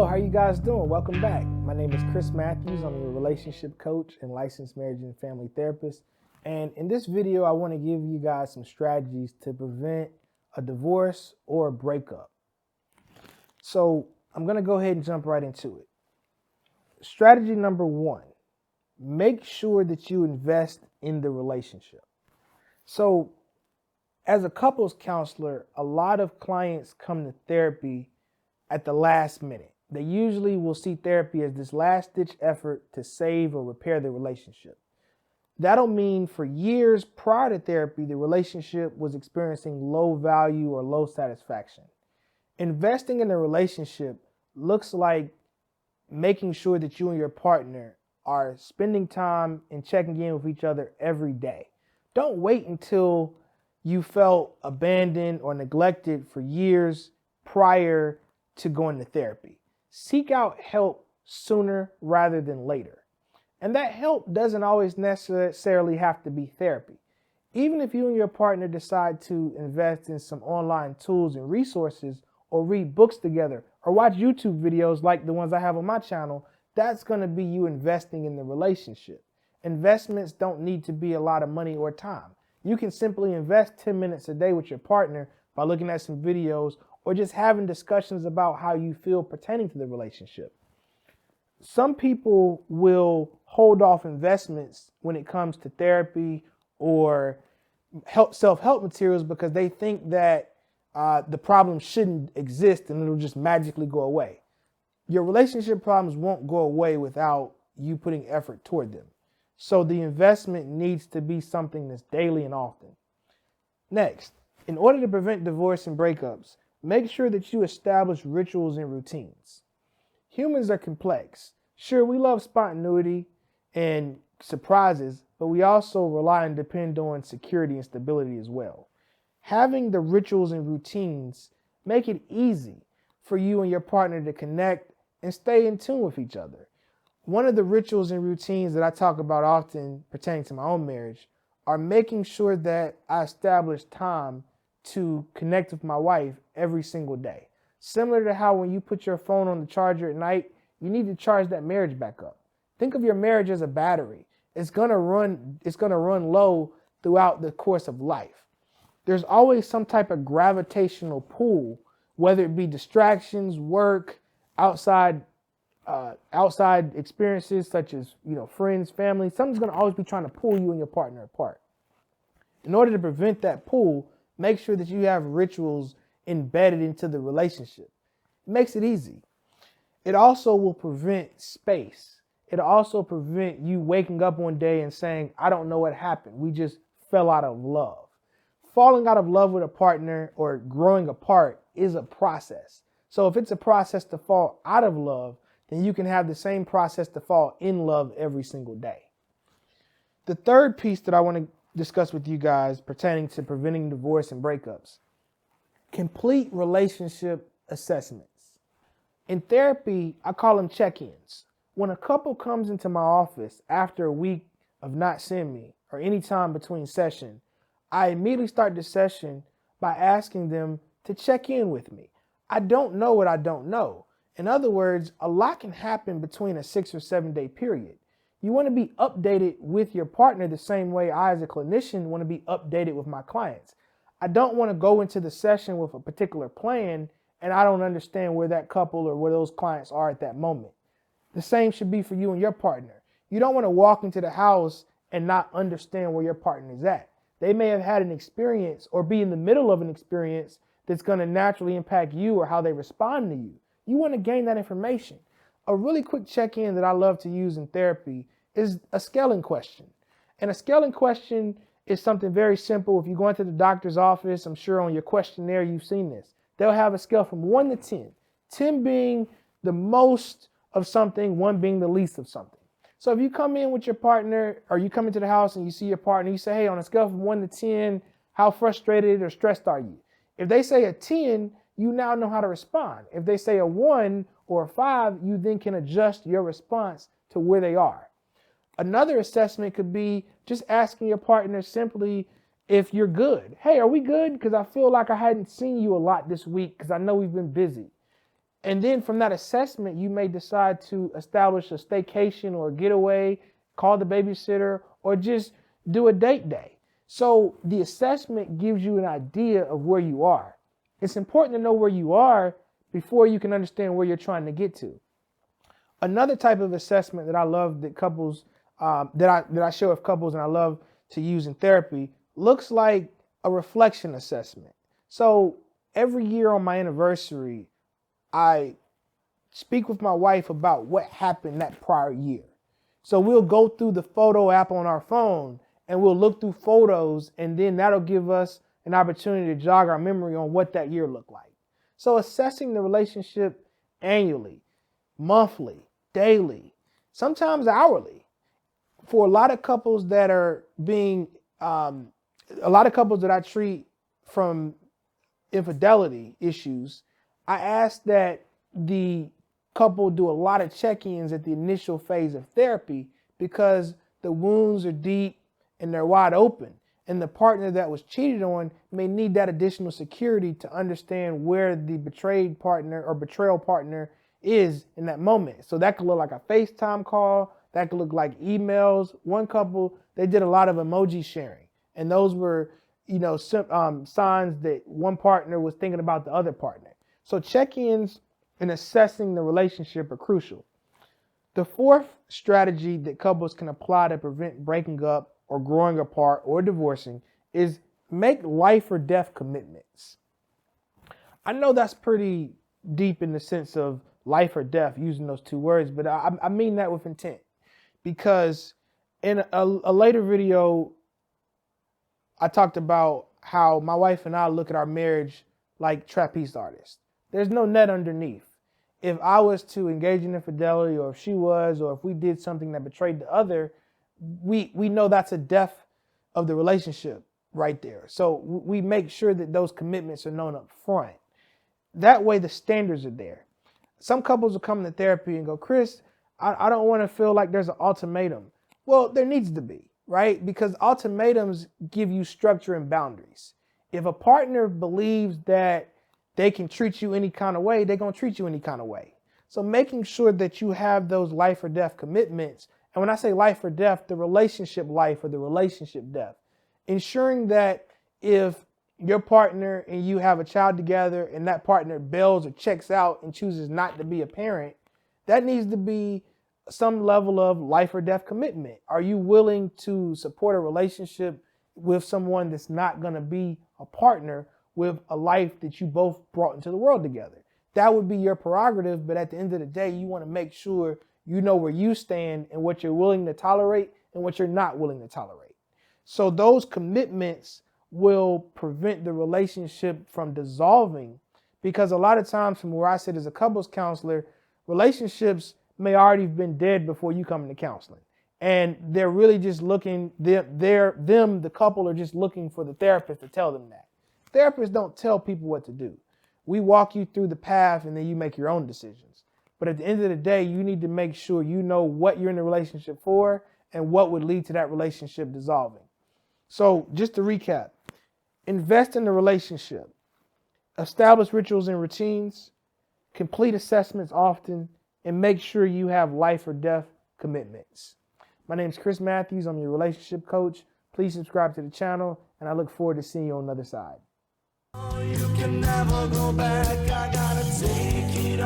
Hello, how you guys doing? Welcome back. My name is Chris Matthews. I'm your relationship coach and licensed marriage and family therapist. And in this video, I want to give you guys some strategies to prevent a divorce or a breakup. So I'm going to go ahead and jump right into it. Strategy number one, make sure that you invest in the relationship. So as a couples counselor, a lot of clients come to therapy at the last minute. They usually will see therapy as this last-ditch effort to save or repair the relationship. That'll mean for years prior to therapy, the relationship was experiencing low value or low satisfaction. Investing in a relationship looks like making sure that you and your partner are spending time and checking in with each other every day. Don't wait until you felt abandoned or neglected for years prior to going to therapy. Seek out help sooner rather than later. And that help doesn't always necessarily have to be therapy. Even if you and your partner decide to invest in some online tools and resources, or read books together, or watch YouTube videos like the ones I have on my channel, that's going to be you investing in the relationship. Investments don't need to be a lot of money or time. You can simply invest 10 minutes a day with your partner by looking at some videos or just having discussions about how you feel pertaining to the relationship. Some people will hold off investments when it comes to therapy or self-help materials because they think that the problem shouldn't exist and it'll just magically go away. Your relationship problems won't go away without you putting effort toward them. So the investment needs to be something that's daily and often. Next, in order to prevent divorce and breakups, make sure that you establish rituals and routines. Humans are complex. Sure, we love spontaneity and surprises, but we also rely and depend on security and stability as well. Having the rituals and routines make it easy for you and your partner to connect and stay in tune with each other. One of the rituals and routines that I talk about often pertaining to my own marriage are making sure that I establish time to connect with my wife every single day. Similar to how when you put your phone on the charger at night, you need to charge that marriage back up. Think of your marriage as a battery. It's gonna run low throughout the course of life. There's always some type of gravitational pull, whether it be distractions, work, outside experiences such as friends, family. Something's gonna always be trying to pull you and your partner apart. In order to prevent that pull, make sure that you have rituals embedded into the relationship. It makes it easy. It also will prevent space. It'll also prevent you waking up one day and saying, I don't know what happened. We just fell out of love. Falling out of love with a partner or growing apart is a process. So if it's a process to fall out of love, then you can have the same process to fall in love every single day. The third piece that I want to discuss with you guys pertaining to preventing divorce and breakups: complete relationship assessments. In therapy, I call them check-ins. When a couple comes into my office after a week of not seeing me or any time between session, I immediately start the session by asking them to check in with me. I don't know what I don't know. In other words, a lot can happen between a 6 or 7 day period. You want to be updated with your partner the same way I, as a clinician, want to be updated with my clients. I don't want to go into the session with a particular plan and I don't understand where that couple or where those clients are at that moment. The same should be for you and your partner. You don't want to walk into the house and not understand where your partner is at. They may have had an experience or be in the middle of an experience that's going to naturally impact you or how they respond to you. You want to gain that information. A really quick check-in that I love to use in therapy is a scaling question. And a scaling question is something very simple. If you go into the doctor's office, I'm sure on your questionnaire you've seen this. They'll have a scale from 1 to 10. 10 being the most of something, 1 being the least of something. So if you come in with your partner or you come into the house and you see your partner, you say, hey, on a scale from 1 to 10, how frustrated or stressed are you? If they say a 10, you now know how to respond. If they say a 1 or a 5, you then can adjust your response to where they are. Another assessment could be just asking your partner simply if you're good. Hey, are we good? Because I feel like I hadn't seen you a lot this week because I know we've been busy. And then from that assessment, you may decide to establish a staycation or a getaway, call the babysitter, or just do a date day. So the assessment gives you an idea of where you are. It's important to know where you are before you can understand where you're trying to get to. Another type of assessment that I love that couples that I share with couples and I love to use in therapy looks like a reflection assessment. So every year on my anniversary, I speak with my wife about what happened that prior year. So we'll go through the photo app on our phone and we'll look through photos, and then that'll give us an opportunity to jog our memory on what that year looked like. So assessing the relationship annually, monthly, daily, sometimes hourly. For a lot of couples that are being, a lot of couples that I treat from infidelity issues, I ask that the couple do a lot of check-ins at the initial phase of therapy because the wounds are deep and they're wide open. And the partner that was cheated on may need that additional security to understand where the betrayed partner or betrayal partner is in that moment. So that could look like a FaceTime call. That could look like emails. One couple, they did a lot of emoji sharing. And those were, signs that one partner was thinking about the other partner. So check-ins and assessing the relationship are crucial. The fourth strategy that couples can apply to prevent breaking up or growing apart or divorcing is make life or death commitments. I know that's pretty deep in the sense of life or death, using those two words, but I mean that with intent, because in a later video, I talked about how my wife and I look at our marriage like trapeze artists. There's no net underneath. If I was to engage in infidelity, or if she was, or if we did something that betrayed the other, we know that's a death of the relationship right there. So we make sure that those commitments are known up front. That way the standards are there. Some couples will come to therapy and go, Chris, I don't want to feel like there's an ultimatum. Well, there needs to be, right? Because ultimatums give you structure and boundaries. If a partner believes that they can treat you any kind of way, they're going to treat you any kind of way. So making sure that you have those life or death commitments. And when I say life or death, the relationship life or the relationship death. Ensuring that if your partner and you have a child together and that partner bails or checks out and chooses not to be a parent, that needs to be some level of life or death commitment. Are you willing to support a relationship with someone that's not going to be a partner with a life that you both brought into the world together? That would be your prerogative, but at the end of the day, you want to make sure you know where you stand and what you're willing to tolerate and what you're not willing to tolerate. So those commitments will prevent the relationship from dissolving, because a lot of times, from where I sit as a couples counselor, relationships may already have been dead before you come into counseling. And they're really just looking, the couple are just looking for the therapist to tell them that. Therapists don't tell people what to do. We walk you through the path and then you make your own decisions. But at the end of the day, you need to make sure you know what you're in the relationship for and what would lead to that relationship dissolving. So just to recap, invest in the relationship, establish rituals and routines, complete assessments often, and make sure you have life or death commitments. My name is Chris Matthews. I'm your relationship coach. Please subscribe to the channel, and I look forward to seeing you on the other side. You can never go back. I gotta take it